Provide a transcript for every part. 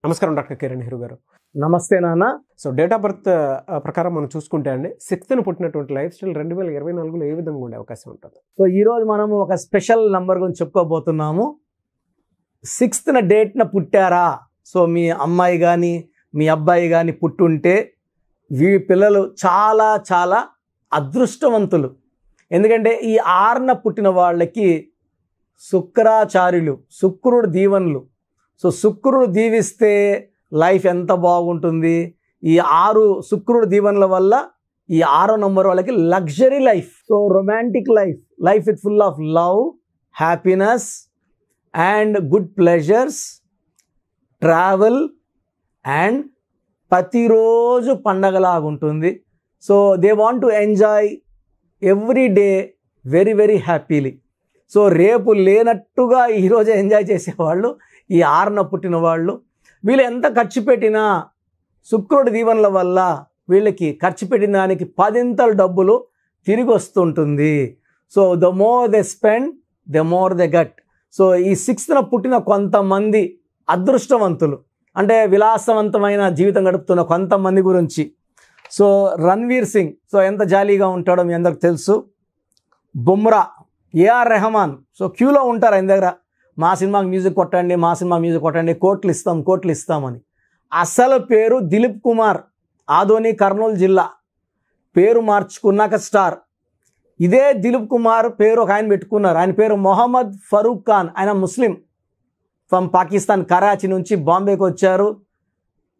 నమస్కారం డాక్టర్ కిరణ్ నెహ్రూ గారు. నమస్తే నాన్న. సో డేట్ ఆఫ్ బర్త్ ప్రకారం మనం చూసుకుంటే అండి 6th పుట్టినటువంటి లైఫ్ స్టైల్ 2024లో ఏ విధంగా ఉండే అవకాశం ఉంటుంది? సో ఈరోజు మనము ఒక స్పెషల్ నంబర్ గురించి చెప్పుకోబోతున్నాము. 6th డేట్న పుట్టారా, సో మీ అమ్మాయి కానీ మీ అబ్బాయి కానీ పుట్టుంటే పిల్లలు చాలా చాలా అదృష్టవంతులు. ఎందుకంటే ఈ 6న పుట్టిన వాళ్ళకి శుక్రాచార్యులు, శుక్రుడు దీవెనలు. సో శుక్రుడు దీవిస్తే లైఫ్ ఎంత బాగుంటుంది. ఈ 6 శుక్రుడు దీవెనల వల్ల ఈ 6వ నంబర్ వాళ్ళకి luxury life, so romantic life, life with full of love, happiness and good pleasures, travel and ప్రతిరోజు పండగలాగుంటుంది. So they want to enjoy every day very very హ్యాపీలీ. సో రేపు లేనట్టుగా ఈరోజు ఎంజాయ్ చేసేవాళ్ళు ఈ 6న పుట్టిన వాళ్ళు. వీళ్ళు ఎంత ఖర్చు పెట్టినా శుక్రుడి దీవెనల వల్ల వీళ్ళకి ఖర్చు పెట్టిన దానికి 10 డబ్బులు తిరిగి వస్తుంటుంది. So the more they spend the more they gut. So ఈ 6న పుట్టిన కొంతమంది అదృష్టవంతులు, అంటే విలాసవంతమైన జీవితం గడుపుతున్న కొంతమంది గురించి. సో రణ్వీర్ సింగ్, సో ఎంత జాలీగా ఉంటాడో మీ అందరికి తెలుసు. బుమ్రా, ఏఆర్ రెహమాన్, సో క్యూలో ఉంటారు ఆయన దగ్గర, మా సినిమాకి మ్యూజిక్ కొట్టండి, మా సినిమా మ్యూజిక్ కొట్టండి, కోట్లు ఇస్తామని. అసలు పేరు దిలీప్ కుమార్, ఆదోని కర్నూలు జిల్లా. పేరు మార్చుకున్నాక స్టార్. ఇదే దిలీప్ కుమార్ పేరు ఒక ఆయన పెట్టుకున్నారు. ఆయన పేరు మొహమ్మద్ ఫరూక్ ఖాన్. ఆయన ముస్లిం, ఫ్రమ్ పాకిస్తాన్, కరాచీ నుంచి బాంబేకి వచ్చారు.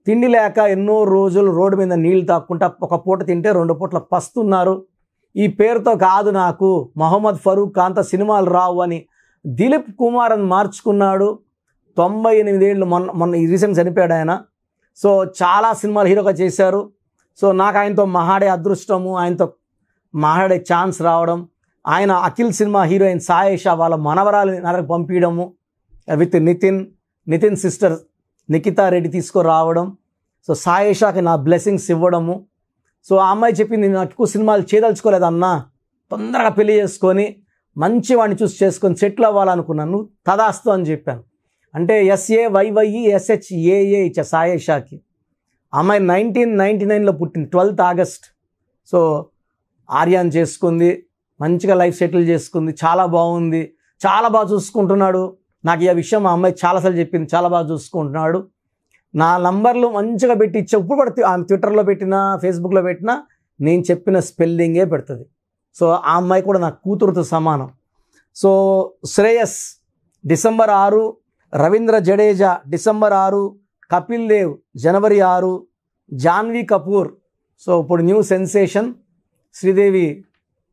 తిండి లేక ఎన్నో రోజులు రోడ్డు మీద నీళ్లు తాక్కుంటా ఒక పూట తింటే 2 పూటల పస్తున్నారు. ఈ పేరుతో కాదు నాకు మొహమ్మద్ ఫరూక్ ఖాన్తో సినిమాలు రావు అని దిలీప్ కుమార్ అని మార్చుకున్నాడు. 98 ఏళ్ళు, మొన్న రీసెంట్ చనిపోయాడు ఆయన. సో చాలా సినిమాలు హీరోగా చేశారు. సో నాకు ఆయనతో మహాడే అదృష్టము, ఆయనతో మహాడే ఛాన్స్ రావడం, ఆయన అఖిల్ సినిమా హీరోయిన్ సాయేషా వాళ్ళ మనవరాలని నాకు పంపించడము, విత్ నితిన్ సిస్టర్ నిఖితా రెడ్డి తీసుకురావడం. సో సాయేషాకి నా బ్లెస్సింగ్స్ ఇవ్వడము. సో ఆ అమ్మాయి చెప్పింది, నాకు ఎక్కువ సినిమాలు చేయదలుచుకోలేదన్నా, తొందరగా పెళ్లి చేసుకొని మంచి వాడిని చూసి చేసుకొని సెటిల్ అవ్వాలనుకున్నాను, తదాస్తు అని చెప్పాను. అంటే SAYYESHAA ఇచ్చా సాయేషాకి. అమ్మాయి 1999లో పుట్టింది, 12th ఆగస్ట్. సో ఆర్యాన్ చేసుకుంది, మంచిగా లైఫ్ సెటిల్ చేసుకుంది, చాలా బాగుంది, చాలా బాగా చూసుకుంటున్నాడు. నాకు ఈ విషయం మా అమ్మాయి చాలాసార్లు చెప్పింది, చాలా బాగా చూసుకుంటున్నాడు. నా నంబర్లు మంచిగా పెట్టి ఇచ్చా. ఇప్పుడు కూడా ఆమె ట్విట్టర్లో పెట్టినా ఫేస్బుక్లో పెట్టినా నేను చెప్పిన స్పెల్లింగే పెడుతుంది. సో ఆ అమ్మాయి కూడా నా కూతురుతో సమానం. So Shreyas December 6, Ravindra Jadeja December 6, Kapil Dev జనవరి 6, జాన్వీ కపూర్, సో ఇప్పుడు న్యూ సెన్సేషన్ శ్రీదేవి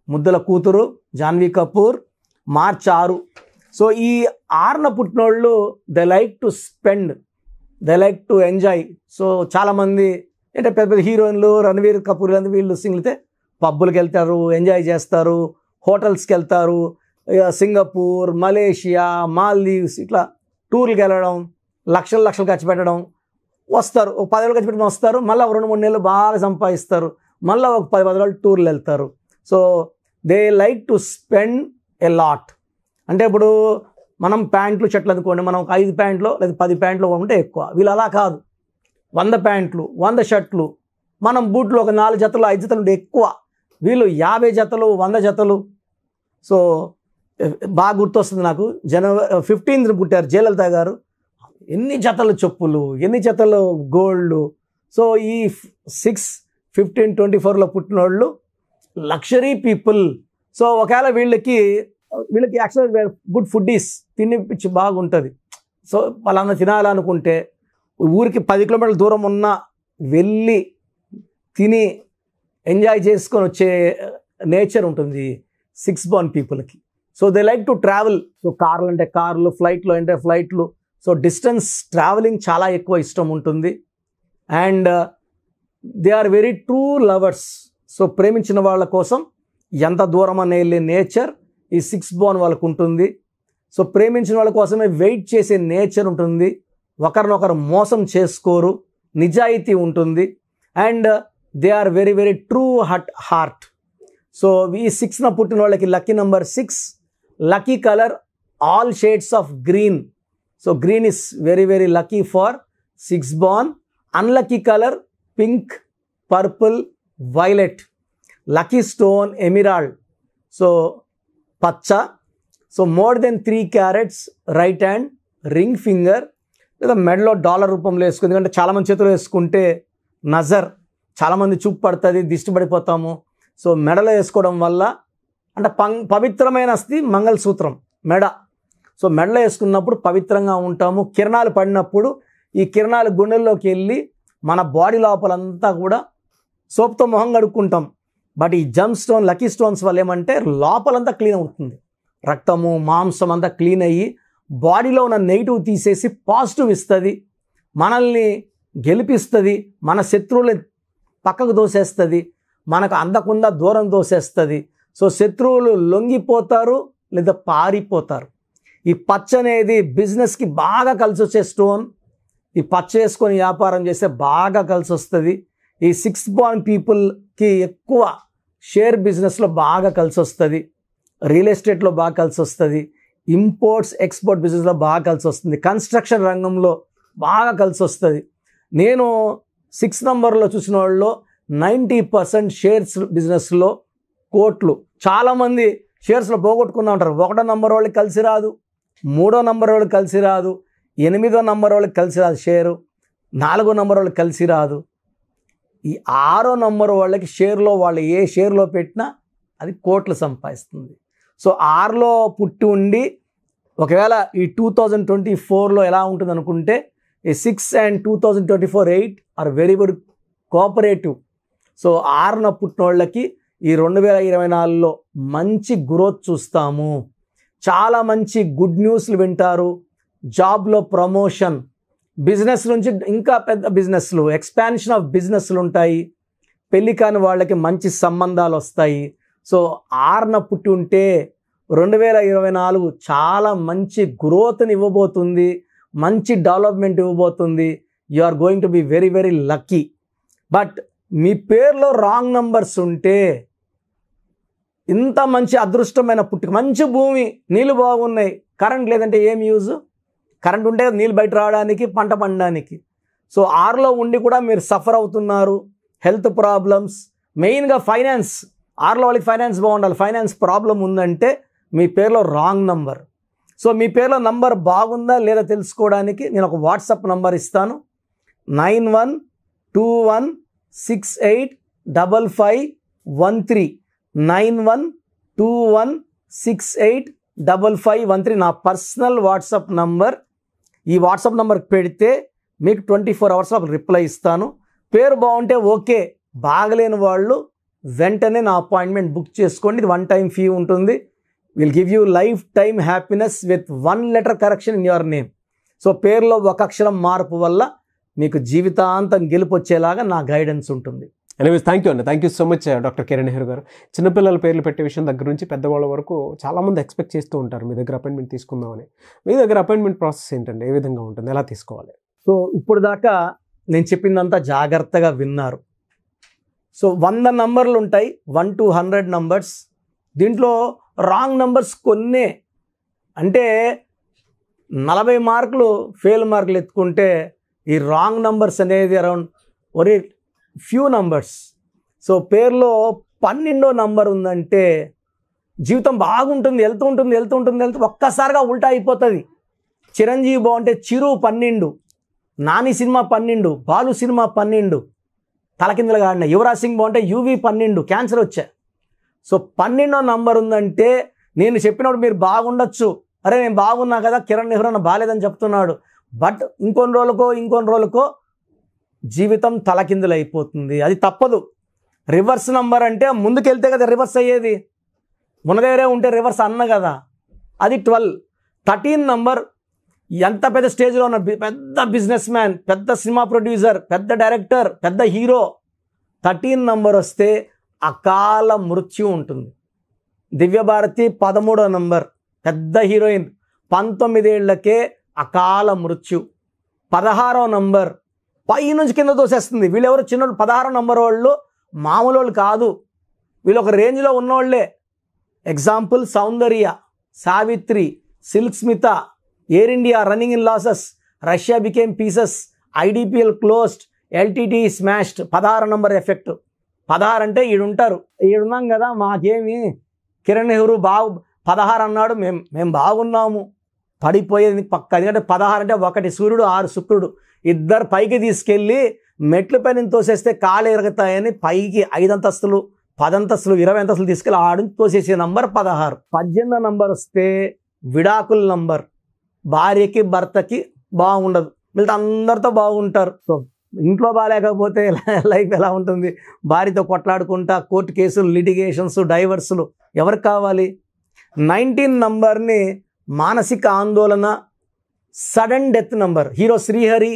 ముద్దల కూతురు జాన్వీ కపూర్, మార్చ్ 6. సో ఈ 6న పుట్టినోళ్ళు they like to spend, they like to enjoy. So చాలామంది అంటే పెద్ద పెద్ద హీరోయిన్లు, రణవీర్ కపూర్ లాంటి వీళ్ళు సింగిల్తే పబ్బులకి వెళ్తారు, ఎంజాయ్ చేస్తారు, హోటల్స్కి వెళ్తారు, సింగపూర్, మలేషియా, మాల్దీవ్స్ ఇట్లా టూర్కి వెళ్ళడం, లక్షలు ఖర్చు పెట్టడం, వస్తారు, ఒక 10 ఏళ్ళు ఖర్చు పెట్టడం వస్తారు, మళ్ళీ 2-3 నెలలు బాగా సంపాదిస్తారు, మళ్ళీ ఒక 10 రోజులు టూర్లు వెళ్తారు. So they like to spend a lot. అంటే ఇప్పుడు మనం ప్యాంట్లు షర్ట్లు అనుకోండి, మనం ఒక 5 ప్యాంట్లు లేదా 10 ప్యాంట్లు ఉంటే ఎక్కువ. వీళ్ళు అలా కాదు, 100 ప్యాంట్లు 100 షర్ట్లు, మనం బూట్లు ఒక 4 జతలు 5 జతలు ఉంటే ఎక్కువ. వీళ్ళు 50 జతలు 100 జతలు. సో బాగా గుర్తొస్తుంది నాకు, జనవరి 15th పుట్టారు జయలలిత గారు. ఎన్ని జతలు చెప్పులు, ఎన్ని జతలు గోల్డ్. సో ఈ 6, 15, 24లో పుట్టిన వాళ్ళు లగ్జరీ పీపుల్. సో ఒకవేళ వీళ్ళకి యాక్చువల్గా గుడ్ ఫుడ్డీస్, తినిపించి బాగుంటుంది. సో వాళ్ళన్న తినాలనుకుంటే ఊరికి 10 కిలోమీటర్ల దూరం ఉన్న వెళ్ళి తిని ఎంజాయ్ చేసుకొని వచ్చే నేచర్ ఉంటుంది 6 born పీపుల్కి. So they like to travel. So కార్లు అంటే కార్లు, ఫ్లైట్లు అంటే ఫ్లైట్లు. సో డిస్టెన్స్ ట్రావెలింగ్ చాలా ఎక్కువ ఇష్టం ఉంటుంది. And they are very true lovers. So ప్రేమించిన వాళ్ళ కోసం ఎంత దూరం అనే వెళ్ళే నేచర్ ఈ 6 born వాళ్ళకు ఉంటుంది. సో ప్రేమించిన వాళ్ళ కోసమే వెయిట్ చేసే నేచర్ ఉంటుంది. ఒకరినొకరు మోసం చేసుకోరు, నిజాయితీ ఉంటుంది. And they are very very true heart. So ఈ 6న పుట్టిన వాళ్ళకి lucky number 6, lucky color all shades of green. So green is very very lucky for six born. Unlucky colour pink, purple, violet. Lucky stone emerald, so పచ్చ. So more then 3 carats right hand, ring finger లేదా మెడలో dollar రూపంలో వేసుకుంది. ఎందుకంటే చాలామంది చేతులు వేసుకుంటే నజర్, చాలామంది చూపు పడుతుంది, దిష్టి పడిపోతాము. సో మెడలో వేసుకోవడం వల్ల అంటే పవిత్రమైన అస్థి మంగళసూత్రం మెడ. సో మెడలో వేసుకున్నప్పుడు పవిత్రంగా ఉంటాము. కిరణాలు పడినప్పుడు ఈ కిరణాలు గుండెల్లోకి వెళ్ళి మన బాడీ లోపలంతా కూడా సోప్తో మొహం కడుక్కుంటాం. బట్ ఈ జమ్ స్టోన్, లక్కీ స్టోన్స్ వల్ల ఏమంటే లోపలంతా క్లీన్ అవుతుంది. రక్తము, మాంసం అంతా క్లీన్ అయ్యి బాడీలో ఉన్న నెగిటివ్ తీసేసి పాజిటివ్ ఇస్తుంది, మనల్ని గెలిపిస్తుంది, మన శత్రువులు పక్కకు దోసేస్తుంది, మనకు అందకుండా దూరం దోసేస్తుంది. సో శత్రువులు లొంగిపోతారు లేదా పారిపోతారు. ఈ పచ్చ అనేది బిజినెస్కి బాగా కలిసి వచ్చే స్టోన్. ఈ పచ్చ వేసుకొని వ్యాపారం చేస్తే బాగా కలిసి వస్తుంది. ఈ 6 బాన్ పీపుల్కి ఎక్కువ షేర్ బిజినెస్లో బాగా కలిసి వస్తుంది, రియల్ ఎస్టేట్లో బాగా కలిసి వస్తుంది, ఇంపోర్ట్స్ ఎక్స్పోర్ట్ బిజినెస్లో బాగా కలిసి వస్తుంది, కన్స్ట్రక్షన్ రంగంలో బాగా కలిసి వస్తుంది. నేను 6 నంబర్లో చూసిన వాళ్ళలో 90% షేర్స్ బిజినెస్లో కోట్లు. చాలామంది షేర్స్లో పోగొట్టుకున్నా ఉంటారు. 1వ నంబర్ వాళ్ళకి కలిసి రాదు, 3వ నంబర్ వాళ్ళకి కలిసి రాదు, 8వ నంబర్ వాళ్ళకి కలిసి రాదు షేరు, 4వ నంబర్ వాళ్ళకి కలిసి రాదు. ఈ 6వ నంబర్ వాళ్ళకి షేర్లో వాళ్ళు ఏ షేర్లో పెట్టినా అది కోట్లు సంపాదిస్తుంది. సో 6లో పుట్టి ఉండి ఒకవేళ ఈ 2024లో ఎలా ఉంటుంది అనుకుంటే ఈ 6 and 2024 8 are very very cooperative. So 6న పుట్టిన వాళ్ళకి ఈ 2024లో మంచి గ్రోత్ చూస్తాము. చాలా మంచి గుడ్ న్యూస్లు వింటారు. జాబ్లో ప్రమోషన్, బిజినెస్ నుంచి ఇంకా పెద్ద బిజినెస్లు, ఎక్స్పాన్షన్ ఆఫ్ బిజినెస్లు ఉంటాయి. పెళ్లి కాని వాళ్ళకి మంచి సంబంధాలు వస్తాయి. సో 6న పుట్టి ఉంటే 2024 చాలా మంచి గ్రోత్ని ఇవ్వబోతుంది, మంచి డెవలప్మెంట్ ఇవ్వబోతుంది. You are going to be very very lucky. But మీ పేరులో రాంగ్ నంబర్స్ ఉంటే ఇంత మంచి అదృష్టమైన పుట్టుక, మంచి భూమి, నీళ్ళు బాగున్నాయి, కరెంట్ లేదంటే ఏం యూజ్? కరెంట్ ఉంటే నీళ్ళు బయట రావడానికి, పంట పండడానికి. సో 6లో ఉండి కూడా మీరు సఫర్ అవుతున్నారు. హెల్త్ ప్రాబ్లమ్స్, మెయిన్గా ఫైనాన్స్. 6లో వాళ్ళకి ఫైనాన్స్ బాగుండాలి. ఫైనాన్స్ ప్రాబ్లం ఉందంటే మీ పేరులో రాంగ్ నంబర్. సో మీ పేరులో నంబర్ బాగుందా లేదా తెలుసుకోవడానికి నేను ఒక వాట్సాప్ నంబర్ ఇస్తాను. 9121685513 9121685513 నా పర్సనల్ వాట్సాప్ నంబర్. ఈ వాట్సాప్ నంబర్కి పెడితే మీకు 24 అవర్స్లో రిప్లై ఇస్తాను. పేరు బాగుంటే ఓకే, బాగలేని వాళ్ళు వెంటనే నా అపాయింట్మెంట్ బుక్ చేసుకోండి. ఇది 1 time ఫీ ఉంటుంది. Will give you life time happiness with 1 letter correction in your name. So పేరులో ఒక అక్షరం మార్పు వల్ల మీకు జీవితాంతం గెలుపు వచ్చేలాగా నా గైడెన్స్ ఉంటుంది. ఎనీవేస్ థ్యాంక్ యూ అండి. Thank you so much doctor Kiran Nehru గారు. చిన్నపిల్లల పేర్లు పెట్టే విషయం దగ్గర నుంచి పెద్దవాళ్ళ వరకు చాలామంది ఎక్స్పెక్ట్ చేస్తూ ఉంటారు మీ దగ్గర అపాయింట్మెంట్ తీసుకుందామని. మీ దగ్గర అపాయింట్మెంట్ ప్రాసెస్ ఏంటండి? ఏ విధంగా ఉంటుంది? ఎలా తీసుకోవాలి? సో ఇప్పుడు దాకా నేను చెప్పిందంతా జాగ్రత్తగా విన్నారు. సో 100 నంబర్లు ఉంటాయి, 1 to 100 నంబర్స్. దీంట్లో రాంగ్ నంబర్స్ కొన్నే, అంటే 40 మార్కులు ఫెయిల్ మార్కులు ఎత్తుకుంటే ఈ రాంగ్ నంబర్స్ అనేది అరౌండ్ ఒరే ఫ్యూ నంబర్స్. సో పేరులో 12వ నంబర్ ఉందంటే జీవితం బాగుంటుంది, వెళ్తూ ఒక్కసారిగా ఉల్టా అయిపోతుంది. చిరంజీవి బాగుంటే చిరు 12, నాని సినిమా 12, బాలు సినిమా 12 తలకిందులుగా ఆడిన. యువరాజ్ సింగ్ బాగుంటే యువి 12 క్యాన్సర్ వచ్చా. సో 12వ నంబర్ ఉందంటే నేను చెప్పినప్పుడు మీరు బాగుండొచ్చు, అరే నేను బాగున్నా కదా, కిరణ్ నెహ్రూ అన్న బాగాలేదని చెప్తున్నాడు. బట్ ఇంకొన్ని రోజులకో జీవితం తలకిందులు అయిపోతుంది. అది తప్పదు. రివర్స్ నంబర్ అంటే ముందుకెళ్తే కదా రివర్స్ అయ్యేది, మునదేరే ఉంటే రివర్స్ అన్న కదా. అది 12. 13 నంబర్ ఎంత పెద్ద స్టేజ్లో ఉన్న పెద్ద బిజినెస్ మ్యాన్, పెద్ద సినిమా ప్రొడ్యూసర్, పెద్ద డైరెక్టర్, పెద్ద హీరో, 13 నంబర్ వస్తే అకాల మృత్యు ఉంటుంది. దివ్యభారతి 13వ నంబర్, పెద్ద హీరోయిన్, 19 ఏళ్లకే అకాల మృత్యు. 16వ నంబర్ పై నుంచి కింద తోసేస్తుంది. వీళ్ళెవరు చిన్నోళ్ళు, 16వ నంబర్ వాళ్ళు మామూలు వాళ్ళు కాదు, వీళ్ళు ఒక రేంజ్లో ఉన్నోళ్లే. Example Soundarya, Savitri, Silk Smitha, Air India running in losses, Russia became pieces, IDPL closed, LTT smashed. 16 number effect. 16 అంటే ఈడుంటారు, ఈడున్నాం కదా, మాకేమి కిరణ్ నెహ్రూ 16 అన్నాడు, మేము బాగున్నాము, పడిపోయేది పక్క. ఎందుకంటే 16 అంటే 1 సూర్యుడు 6 శుక్రుడు, ఇద్దరు పైకి తీసుకెళ్ళి మెట్ల పైన తోసేస్తే కాళ్ళు ఎరుగుతాయని పైకి 5 అంతస్తులు 10 అంతస్తులు 20 అంతస్తులు తీసుకెళ్ళి ఆడిని తోసేసే నంబర్ 16. 18 నంబర్ వస్తే విడాకుల నంబర్. భార్యకి భర్తకి బాగుండదు, వీళ్ళతో అందరితో బాగుంటారు. సో ఇంట్లో బాగాలేకపోతే లైఫ్ ఎలా ఉంటుంది? భార్యతో కొట్లాడుకుంటా, కోర్టు కేసులు, లిటిగేషన్స్, డైవర్సులు. ఎవరికి కావాలి? 19 నంబర్ని మానసిక ఆందోళన, sudden death number. Hero Srihari,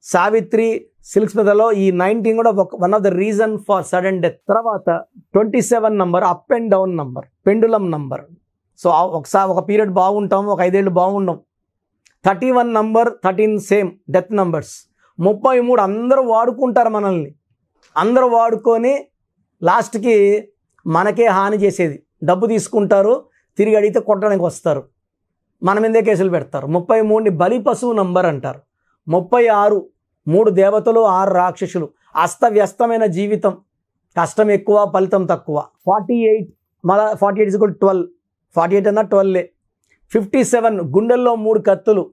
Savitri, Silk స్మితలో ఈ 19 కూడా one of the reason for sudden death. తర్వాత 27 number up and down number, pendulum number. So ఒకసారి ఒక పీరియడ్ బాగుంటాం, ఒక 5 ఏళ్ళు బాగుండం. 31 నంబర్ 13 సేమ్ డెత్ నంబర్స్. 33 అందరూ వాడుకుంటారు మనల్ని, అందరూ వాడుకొని లాస్ట్కి మనకే హాని చేసేది. డబ్బు తీసుకుంటారు, తిరిగి అడిగితే కొట్టడానికి వస్తారు, మన మీదే కేసులు పెడతారు. 33ని బలి పశువు నంబర్ అంటారు. 36 3 దేవతలు 6 రాక్షసులు. అస్తవ్యస్తమైన జీవితం, కష్టం ఎక్కువ ఫలితం తక్కువ. 48 మళ్ళా 48 = 12, 48 అన్నా 12. 57 గుండెల్లో 3 కత్తులు.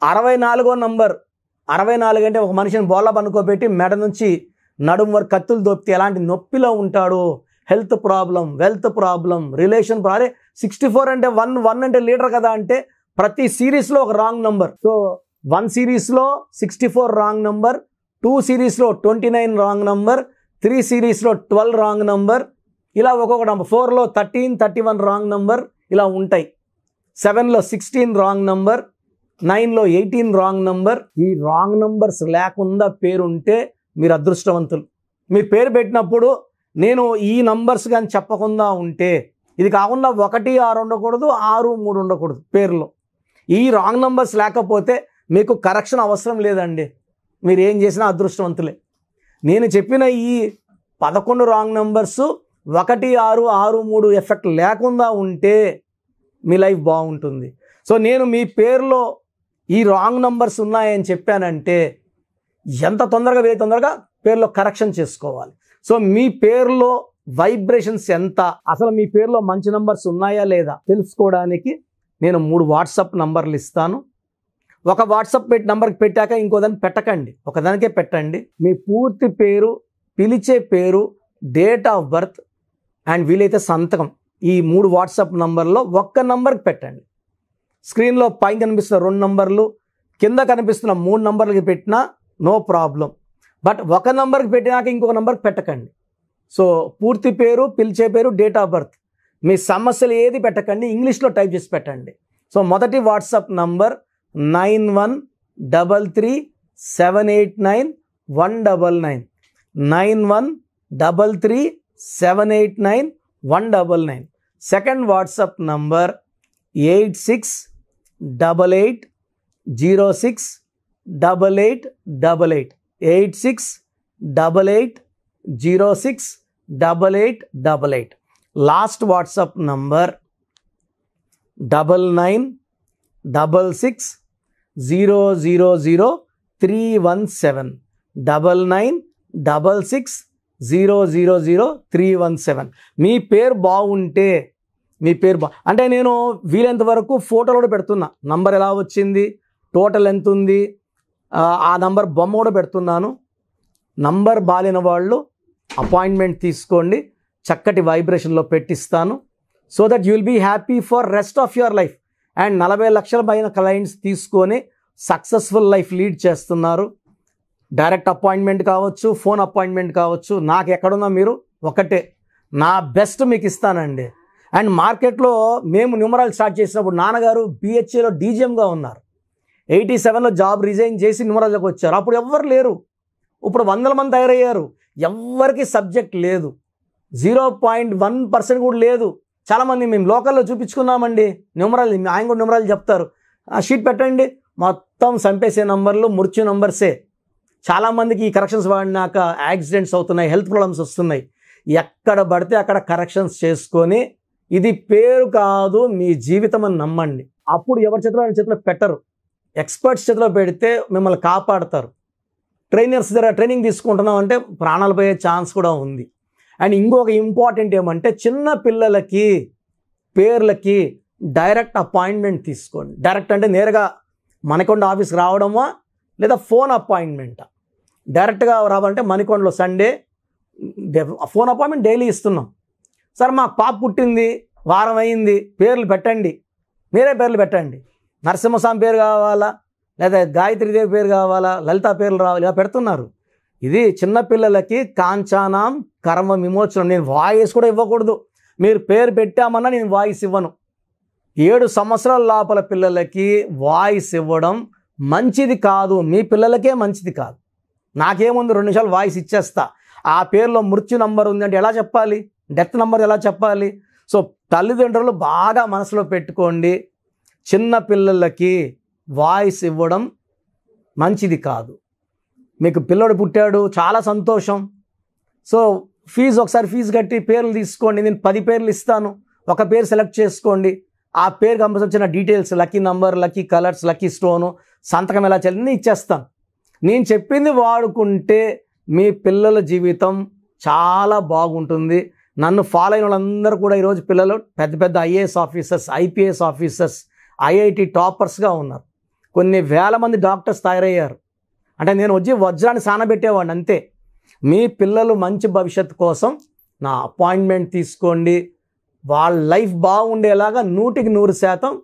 64 నంబర్. 64 అంటే ఒక మనిషిని బోళ్ళ పనుకోబెట్టి మెడ నుంచి నడుము వరకు కత్తులు దొప్పితే ఎలాంటి నొప్పిలో ఉంటాడో, health problem, wealth problem, relation problem. 64 అంటే 1 అంటే లీడర్ కదా, అంటే ప్రతి సిరీస్లో ఒక రాంగ్ నంబర్. సో 1 సిరీస్లో 64 రాంగ్ నంబర్, 2 సిరీస్లో 29 రాంగ్ నంబర్, 3 సిరీస్లో 12 రాంగ్ నంబర్, ఇలా ఒక్కొక్క నంబర్. 4లో 13, 31 రాంగ్ నంబర్ ఇలా ఉంటాయి. 7లో 16 రాంగ్ నంబర్, 9లో 18 రాంగ్ నంబర్. ఈ రాంగ్ నంబర్స్ లేకుండా పేరుంటే మీరు అదృష్టవంతులు. మీరు పేరు పెట్టినప్పుడు నేను ఈ నంబర్స్ కానీ చెప్పకుండా ఉంటే, ఇది కాకుండా 1, 6 ఉండకూడదు, 6, 3 ఉండకూడదు పేరులో. ఈ రాంగ్ నంబర్స్ లేకపోతే మీకు కరెక్షన్ అవసరం లేదండి, మీరు ఏం చేసినా అదృష్టవంతులే. నేను చెప్పిన ఈ 11 రాంగ్ నంబర్స్ 1, 6, 6, 3 ఎఫెక్ట్ లేకుండా ఉంటే మీ లైఫ్ బాగుంటుంది. సో నేను మీ పేరులో ఈ రాంగ్ నంబర్స్ ఉన్నాయని చెప్పానంటే ఎంత తొందరగా పేరులో కరెక్షన్ చేసుకోవాలి. సో మీ పేరులో వైబ్రేషన్స్ ఎంత, అసలు మీ పేరులో మంచి నంబర్స్ ఉన్నాయా లేదా తెలుసుకోవడానికి నేను 3 వాట్సాప్ నంబర్లు ఇస్తాను. ఒక వాట్సాప్ నంబర్కి పెట్టాక ఇంకోదాన్ని పెట్టకండి, ఒకదానికే పెట్టండి. మీ పూర్తి పేరు, పిలిచే పేరు, డేట్ ఆఫ్ బర్త్ అండ్ వీలైతే సంతకం, ఈ 3 వాట్సాప్ నంబర్లో ఒక్క నంబర్కి పెట్టండి. స్క్రీన్లో పైన కనిపిస్తున్న 2 నంబర్లు, కింద కనిపిస్తున్న 3 నంబర్లకి పెట్టినా నో ప్రాబ్లం. బట్ ఒక నంబర్కి పెట్టినాక ఇంకొక నంబర్కి పెట్టకండి. సో పూర్తి పేరు, పిలిచే పేరు, డేట్ ఆఫ్ బర్త్, మీ సమస్యలు ఏది పెట్టకండి, ఇంగ్లీష్లో టైప్ చేసి పెట్టండి. సో మొదటి WhatsApp number 9133789199, 9133789199. Second WhatsApp number 8688068888, 8688068888. Last WhatsApp number 9966000317, 9966000317. మీ పేరు బాగుంటే, మీ పేరు అంటే నేను వీలైనంత వరకు ఫోటోలు కూడా పెడుతున్నా, నంబర్ ఎలా వచ్చింది, టోటల్ ఎంత ఉంది, ఆ నంబర్ బొమ్మ కూడా పెడుతున్నాను. నంబర్ బాలిన వాళ్ళు అపాయింట్మెంట్ తీసుకోండి, చక్కటి వైబ్రేషన్లో పెట్టిస్తాను. So that you will be happy for rest of your life. And 40 లక్షల పైన క్లయింట్స్ తీసుకొని సక్సెస్ఫుల్ లైఫ్ లీడ్ చేస్తున్నారు. డైరెక్ట్ అపాయింట్మెంట్ కావచ్చు, ఫోన్ అపాయింట్మెంట్ కావచ్చు, నాకు ఎక్కడున్నా మీరు ఒకటే, నా బెస్ట్ మీకు ఇస్తానండి. అండ్ మార్కెట్లో మేము న్యూమరాల్ స్టార్ట్ చేసినప్పుడు నాన్నగారు BHAలో DGMగా ఉన్నారు. 87లో జాబ్ రిజైన్ చేసి న్యూమరాల్లోకి వచ్చారు. అప్పుడు ఎవ్వరు లేరు, ఇప్పుడు 100 మంది తయారయ్యారు. ఎవ్వరికి సబ్జెక్ట్ లేదు, 0.1% కూడా లేదు. చాలామంది మేము లోకల్లో చూపించుకున్నామండి న్యూమరాల్, ఆయన కూడా న్యూమరాల్ చెప్తారు, ఆ షీట్ పెట్టండి, మొత్తం చంపేసే నంబర్లు, మృత్యు నంబర్సే. చాలామందికి ఈ కరెక్షన్స్ వాడినాక యాక్సిడెంట్స్ అవుతున్నాయి, హెల్త్ ప్రాబ్లమ్స్ వస్తున్నాయి. ఎక్కడ పడితే అక్కడ కరెక్షన్స్ చేసుకొని, ఇది పేరు కాదు మీ జీవితం అని నమ్మండి. అప్పుడు ఎవరి చేతిలో ఆయన చేతిలో పెట్టరు. ఎక్స్పర్ట్స్ చేతిలో పెడితే మిమ్మల్ని కాపాడతారు. ట్రైనర్స్ దగ్గర ట్రైనింగ్ తీసుకుంటున్నాం అంటే ప్రాణాలు పోయే ఛాన్స్ కూడా ఉంది. అండ్ ఇంకొక ఇంపార్టెంట్ ఏమంటే చిన్న పిల్లలకి పేర్లకి డైరెక్ట్ అపాయింట్మెంట్ తీసుకోండి. డైరెక్ట్ అంటే నేరుగా మణికొండ ఆఫీస్కి రావడమా లేదా ఫోన్ అపాయింట్మెంటా? డైరెక్ట్గా రావాలంటే మణికొండలో సండే ఫోన్ అపాయింట్మెంట్ డైలీ ఇస్తున్నాం. సార్ మాకు పాప పుట్టింది, వారం అయింది, పేర్లు పెట్టండి, మీరే పేర్లు పెట్టండి. నరసింహస్వామి పేరు కావాలా, లేదా గాయత్రీదేవి పేరు కావాలా, లలిత పేర్లు రావాలి, ఇలా పెడుతున్నారు. ఇది చిన్నపిల్లలకి కాంచానాం కర్మ విమోచనం. నేను వాయిస్ కూడా ఇవ్వకూడదు. మీరు పేరు పెట్టామన్నా నేను వాయిస్ ఇవ్వను. 7 సంవత్సరాల లోపల పిల్లలకి వాయిస్ ఇవ్వడం మంచిది కాదు. మీ పిల్లలకే మంచిది కాదు. నాకేముంది 2 నిమిషాలు వాయిస్ ఇచ్చేస్తా. ఆ పేరులో మృత్యు నంబర్ ఉంది అంటే ఎలా చెప్పాలి? డెత్ నంబర్ ఎలా చెప్పాలి? సో తల్లిదండ్రులు బాగా మనసులో పెట్టుకోండి, చిన్న పిల్లలకి వాయిస్ ఇవ్వడం మంచిది కాదు. మీకు పిల్లడు పుట్టాడు, చాలా సంతోషం. సో ఒకసారి ఫీజు కట్టి పేర్లు తీసుకోండి. నేను 10 పేర్లు ఇస్తాను, ఒక పేరు సెలెక్ట్ చేసుకోండి. ఆ పేరు సంబంధించిన details, lucky number, lucky colours, lucky stone, సంతకం ఎలా చేయాలని ఇచ్చేస్తాను. నేను చెప్పింది వాడుకుంటే మీ పిల్లల జీవితం చాలా బాగుంటుంది. నన్ను ఫాలో అయిన వాళ్ళందరూ కూడా ఈరోజు పిల్లలు పెద్ద పెద్ద IAS officers, IPS officers, IIT టాపర్స్గా ఉన్నారు. కొన్ని వేల మంది డాక్టర్స్ తయారయ్యారు. అంటే నేను వచ్చి వజ్రాన్ని సానబెట్టేవాడిని అంతే. మీ పిల్లలు మంచి భవిష్యత్తు కోసం నా అపాయింట్మెంట్ తీసుకోండి. వాళ్ళ లైఫ్ బాగుండేలాగా 100%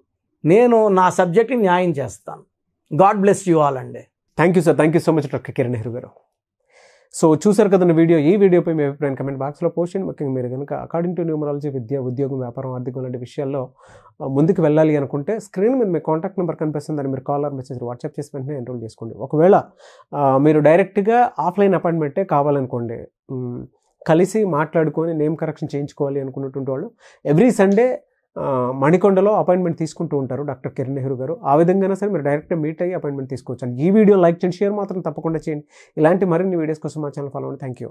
నేను నా సబ్జెక్ట్ని న్యాయం చేస్తాను. గాడ్ బ్లెస్ యూ ఆల్ అండి. Thank you sir. Thank you so much doctor Kiran Nehru గారు. సో చూసారు కదండి వీడియో. ఈ వీడియోపై మీ అభిప్రాయం కమెంట్ బాక్స్లో పోస్ట్ చేయండి. ముఖ్యంగా మీరు కనుక అకార్డింగ్ టు న్యూమరాలజీ విద్య, ఉద్యోగం, వ్యాపారం, ఆర్థికం లాంటి విషయాల్లో ముందుకు వెళ్ళాలి అనుకుంటే స్క్రీన్ మీద మీ కాంటాక్ట్ నెంబర్ కనిపిస్తుంది. దాన్ని మీరు కాల్ ఆర్ మెసేజ్ వాట్సాప్ చేసి వెంటనే ఎన్రోల్ చేసుకోండి. ఒకవేళ మీరు డైరెక్ట్గా ఆఫ్లైన్ అపాయింట్మెంటే కావాలనుకోండి, కలిసి మాట్లాడుకొని నేమ్ కరెక్షన్ చేయించుకోవాలి అనుకున్నటువంటి వాళ్ళు ఎవ్రీ సండే మణికొండలో అపాయింట్మెంట్ తీసుకుంటూ ఉంటారు డాక్టర్ కిరణ్ నెహ్రూ గారు. ఆ విధంగా సరే మీరు డైరెక్ట్గా మీట్ అయ్యి అపాయింట్మెంట్ తీసుకోవచ్చు. అండ్ ఈ వీడియో లైక్ చేయండి, షేర్ మాత్రం తప్పకుండా చేయండి. ఇలాంటి మరిన్ని వీడియోస్ కోసం మా ఛానల్ ఫాలో అవ్వండి. Thank you.